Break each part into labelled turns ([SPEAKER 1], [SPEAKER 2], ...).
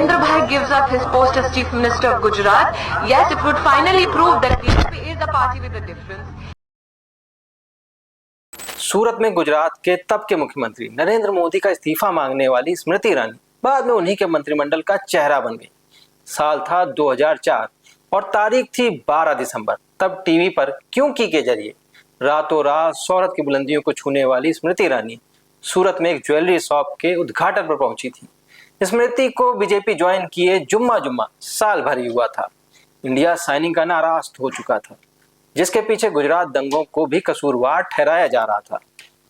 [SPEAKER 1] Narendra Bhai gives up his post as Chief Minister of Gujarat. Yes, it would finally prove that BJP is the party with a difference.
[SPEAKER 2] सूरत में गुजरात के तब के मुख्यमंत्री नरेंद्र मोदी का इस्तीफा मांगने वाली स्मृति ईरानी बाद में उन्हीं के मंत्रिमंडल का चेहरा बन गई। साल था 2004 और तारीख थी 12 दिसंबर। तब टीवी पर क्यों की के जरिए रातों रात शोहरत की बुलंदियों को छूने वाली स्मृति ईरानी सूरत में एक ज्वेलरी शॉप के उद्घाटन पर पहुंची थी। स्मृति को बीजेपी ज्वाइन किए जुम्मा साल भर ही हुआ था। इंडिया साइनिंग का नारा अस्त हो चुका था, जिसके पीछे गुजरात दंगों को भी कसूरवार ठहराया जा रहा था।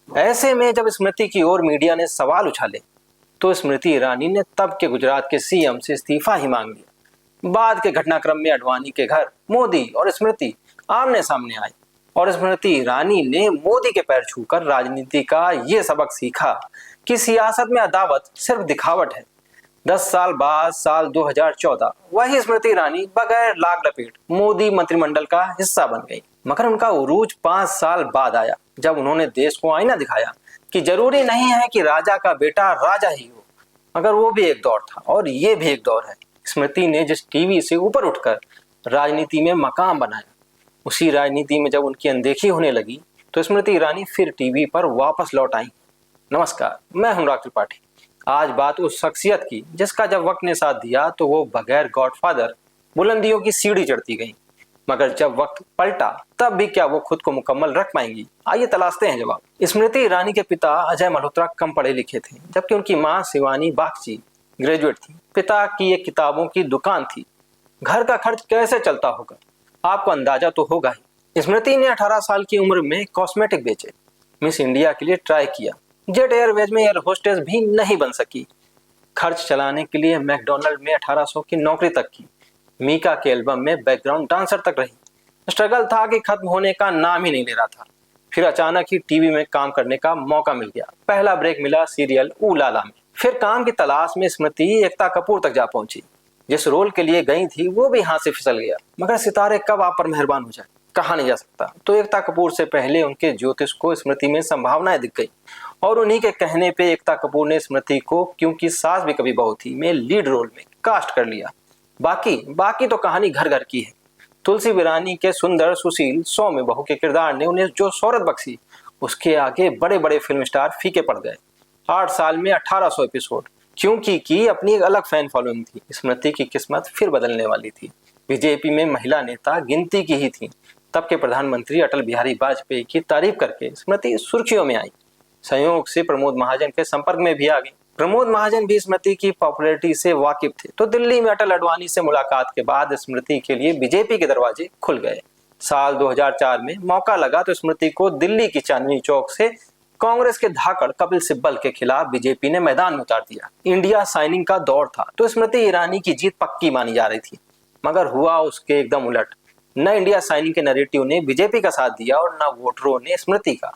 [SPEAKER 2] ऐसे में जब स्मृति की ओर मीडिया ने सवाल उछाले तो स्मृति ईरानी ने तब के गुजरात के सीएम से इस्तीफा ही मांग लिया। बाद के घटनाक्रम में अडवाणी के घर मोदी और स्मृति आमने सामने आए और स्मृति ईरानी ने मोदी के पैर छूकर राजनीति का ये सबक सीखा कि सियासत में अदावत सिर्फ दिखावट है। 10 साल बाद साल 2014 वही स्मृति ईरानी बगैर लाग लपेट मोदी मंत्रिमंडल का हिस्सा बन गई। मगर उनका उरूज 5 साल बाद आया, जब उन्होंने देश को आईना दिखाया कि जरूरी नहीं है कि राजा का बेटा राजा ही हो। मगर वो भी एक दौर था और ये भी एक दौर है। स्मृति ने जिस टीवी से ऊपर उठकर राजनीति में मकाम बनाया, उसी राजनीति में जब उनकी अनदेखी होने लगी तो स्मृति ईरानी फिर टीवी पर वापस लौट आई। नमस्कार, मैं अनुराग त्रिपाठी। आज बात उस शख्सियत की जिसका जब वक्त ने साथ दिया तो वो बगैर गॉडफादर बुलंदियों की सीढ़ी चढ़ती गई, मगर जब वक्त पलटा तब भी क्या वो खुद को मुकम्मल रख पाएंगी? आइए तलाशते हैं जवाब। स्मृति ईरानी के पिता अजय मल्होत्रा कम पढ़े लिखे थे, जबकि उनकी मां शिवानी बागची ग्रेजुएट थी। पिता की एक किताबों की दुकान थी। घर का खर्च कैसे चलता होगा आपको अंदाजा तो होगा ही। स्मृति ने 18 साल की उम्र में कॉस्मेटिक बेचे, मिस इंडिया के लिए ट्राई किया, जेट एयरवेज में एयर होस्टेस भी नहीं बन सकी, खर्च चलाने के लिए मैकडोनल्ड में 1800 की नौकरी तक की, मीका के एल्बम में बैकग्राउंड डांसर तक रही। स्ट्रगल था कि खत्म होने का नाम ही नहीं ले रहा था। फिर अचानक ही टीवी में काम करने का मौका मिल गया। पहला ब्रेक मिला सीरियल ऊ लाला में। फिर काम की तलाश में स्मृति एकता कपूर तक जा पहुंची। जिस रोल के लिए गई थी वो भी हाथ से फिसल गया। मगर सितारे कब आप पर मेहरबान हो जाए कहा नहीं जा सकता। तो एकता कपूर से पहले उनके ज्योतिष को स्मृति में संभावनाएं दिख गई और उन्हीं के कहने पे एकता कपूर ने स्मृति को क्योंकि सास भी कभी बहू थी में लीड रोल में कास्ट कर लिया। बाकी तो कहानी घर घर की है। तुलसी विरानी के सुंदर सुशील 100 में बहू के किरदार ने उन्हें जो शोहरत बख्शी, उसके आगे बड़े बड़े फिल्म स्टार फीके पड़ गए। 8 साल में 1800 एपिसोड, क्योंकि की अपनी एक अलग फैन फॉलोइंग थी। स्मृति की किस्मत फिर बदलने वाली थी। बीजेपी में महिला नेता गिनती की ही थी। तब के प्रधानमंत्री अटल बिहारी वाजपेयी की तारीफ करके स्मृति सुर्खियों में आई। संयोग से प्रमोद महाजन के संपर्क में भी आ गई। प्रमोद महाजन भी स्मृति की पॉपुलैरिटी से वाकिफ थे, तो दिल्ली में अटल अडवाणी से मुलाकात के बाद स्मृति के लिए बीजेपी के दरवाजे खुल गए। साल 2004 में मौका लगा तो स्मृति को दिल्ली की चांदनी चौक से कांग्रेस के धाकड़ कपिल सिब्बल के खिलाफ बीजेपी ने मैदान में उतार दिया। इंडिया साइनिंग का दौर था तो स्मृति ईरानी की जीत पक्की मानी जा रही थी, मगर हुआ उसके एकदम उलट। न इंडिया साइनिंग के नैरेटिव ने बीजेपी का साथ दिया और न वोटरों ने स्मृति का।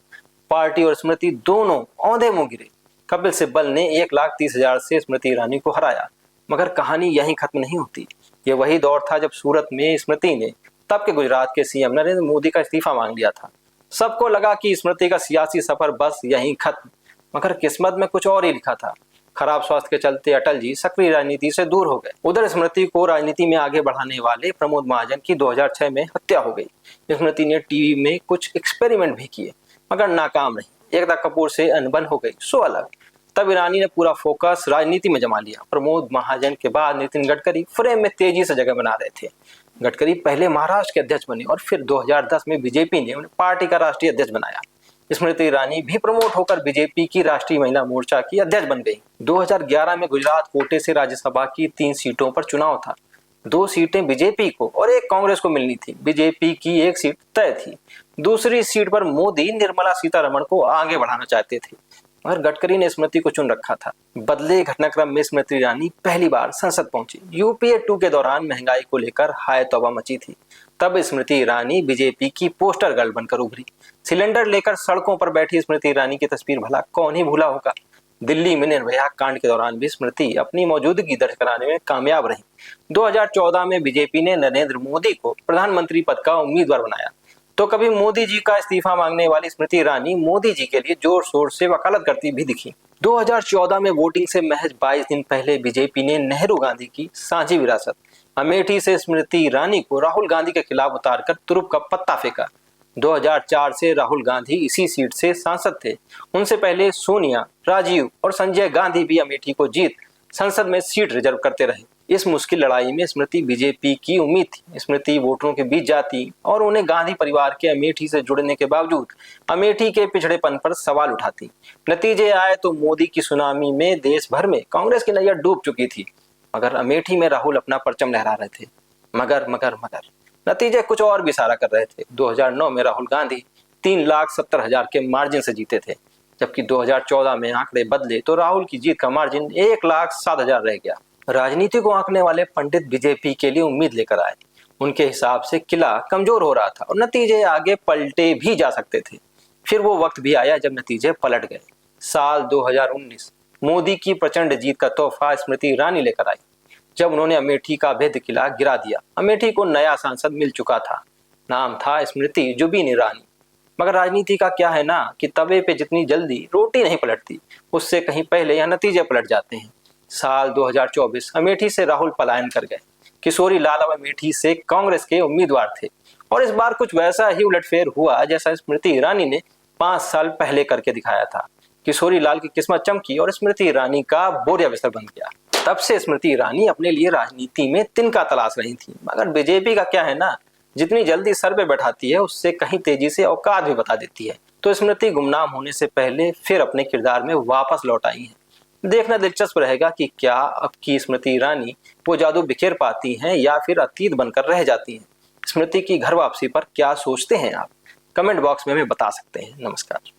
[SPEAKER 2] पार्टी और स्मृति दोनों औंधे मुंह गिरे। कपिल सिब्बल ने 1,30,000 से स्मृति ईरानी को हराया। मगर कहानी यहीं खत्म नहीं होती। ये वही दौर था जब सूरत में स्मृति ने तब के गुजरात के सीएम नरेंद्र मोदी का इस्तीफा मांग लिया था। सबको लगा कि स्मृति का सियासी सफर बस यहीं खत्म, मगर किस्मत में कुछ और ही लिखा था। खराब स्वास्थ्य के चलते अटल जी सक्रिय राजनीति से दूर हो गए। उधर स्मृति को राजनीति में आगे बढ़ाने वाले प्रमोद महाजन की 2006 में हत्या हो गई। स्मृति ने टीवी में कुछ एक्सपेरिमेंट भी किए, मगर नाकाम रही। एकता कपूर से अनबन हो गई, सो अलग। तब ईरानी ने पूरा फोकस राजनीति में जमा लिया। प्रमोद महाजन के बाद नितिन गडकरी फ्रेम में तेजी से जगह बना रहे थे। गडकरी पहले महाराष्ट्र के अध्यक्ष बने और फिर 2010 में बीजेपी ने उन्हें पार्टी का राष्ट्रीय अध्यक्ष बनाया। स्मृति ईरानी भी प्रमोट होकर बीजेपी की राष्ट्रीय महिला मोर्चा की अध्यक्ष बन गई। 2011 में गुजरात कोटे से राज्यसभा की 3 सीटों पर चुनाव था। 2 सीटें बीजेपी को और 1 कांग्रेस को मिलनी थी। बीजेपी की 1 सीट तय थी। दूसरी सीट पर मोदी निर्मला सीतारमण को आगे बढ़ाना चाहते थे, मगर गडकरी ने स्मृति को चुन रखा था। बदले घटनाक्रम में स्मृति ईरानी पहली बार संसद पहुंची। यूपीए 2 के दौरान महंगाई को लेकर हाय तौबा मची थी। तब स्मृति ईरानी बीजेपी की पोस्टर गर्ल बनकर उभरी। सिलेंडर लेकर सड़कों पर बैठी स्मृति ईरानी की तस्वीर भला कौन ही भूला होगा। दिल्ली में निर्भया कांड के दौरान भी स्मृति अपनी मौजूदगी दर्ज कराने में कामयाब रही। 2014 में बीजेपी ने नरेंद्र मोदी को प्रधानमंत्री पद का उम्मीदवार बनाया। तो कभी मोदी जी का इस्तीफा मांगने वाली स्मृति ईरानी मोदी जी के लिए जोर शोर से वकालत करती भी दिखी। 2014 में वोटिंग से महज 22 दिन पहले बीजेपी ने नेहरू गांधी की साझी विरासत अमेठी से स्मृति ईरानी को राहुल गांधी के खिलाफ उतारकर तुरुप का पत्ता फेंका। 2004 से राहुल गांधी इसी सीट से सांसद थे। उनसे पहले सोनिया, राजीव और संजय गांधी भी अमेठी को जीत संसद में सीट रिजर्व करते रहे। इस मुश्किल लड़ाई में स्मृति बीजेपी की उम्मीद थी। स्मृति वोटरों के बीच जाती और उन्हें गांधी परिवार के अमेठी से जुड़ने के बावजूद अमेठी के पिछड़ेपन पर सवाल उठाती। नतीजे आए तो मोदी की सुनामी में देश भर में कांग्रेस की नैया डूब चुकी थी, मगर अमेठी में राहुल अपना परचम लहरा रहे थे। मगर नतीजे कुछ और भी इशारा कर रहे थे। 2009 में राहुल गांधी 3,70,000 के मार्जिन से जीते थे, जबकि 2014 में आंकड़े बदले तो राहुल की जीत का मार्जिन 1,07,000 रह गया। राजनीति को आंकने वाले पंडित बीजेपी के लिए उम्मीद लेकर आए। उनके हिसाब से किला कमजोर हो रहा था और नतीजे आगे पलटे भी जा सकते थे। फिर वो वक्त भी आया जब नतीजे पलट गए। साल 2019 मोदी की प्रचंड जीत का तोहफा स्मृति ईरानी लेकर आई, जब उन्होंने अमेठी का अभेद्य किला गिरा दिया। अमेठी को नया सांसद मिल चुका था, नाम था स्मृति जुबिन ईरानी। मगर राजनीति का क्या है ना कि तवे पे जितनी जल्दी रोटी नहीं पलटती, उससे कहीं पहले यह नतीजे पलट जाते हैं। साल 2024 अमेठी से राहुल पलायन कर गए। किशोरी लाल अब अमेठी से कांग्रेस के उम्मीदवार थे और इस बार कुछ वैसा ही उलटफेर हुआ जैसा स्मृति ईरानी ने 5 साल पहले करके दिखाया था। किशोरी लाल की किस्मत चमकी और स्मृति ईरानी का बोरिया बिस्तर बन गया। तब से स्मृति ईरानी अपने लिए राजनीति में तिनका तलाश रही थी। मगर बीजेपी का क्या है ना, जितनी जल्दी सर पे बैठाती है उससे कहीं तेजी से औकात भी बता देती है। तो स्मृति गुमनाम होने से पहले फिर अपने किरदार में वापस लौट आई हैं। देखना दिलचस्प रहेगा कि क्या अब की स्मृति ईरानी वो जादू बिखेर पाती हैं या फिर अतीत बनकर रह जाती हैं। स्मृति की घर वापसी पर क्या सोचते हैं आप? कमेंट बॉक्स में हमें बता सकते हैं। नमस्कार।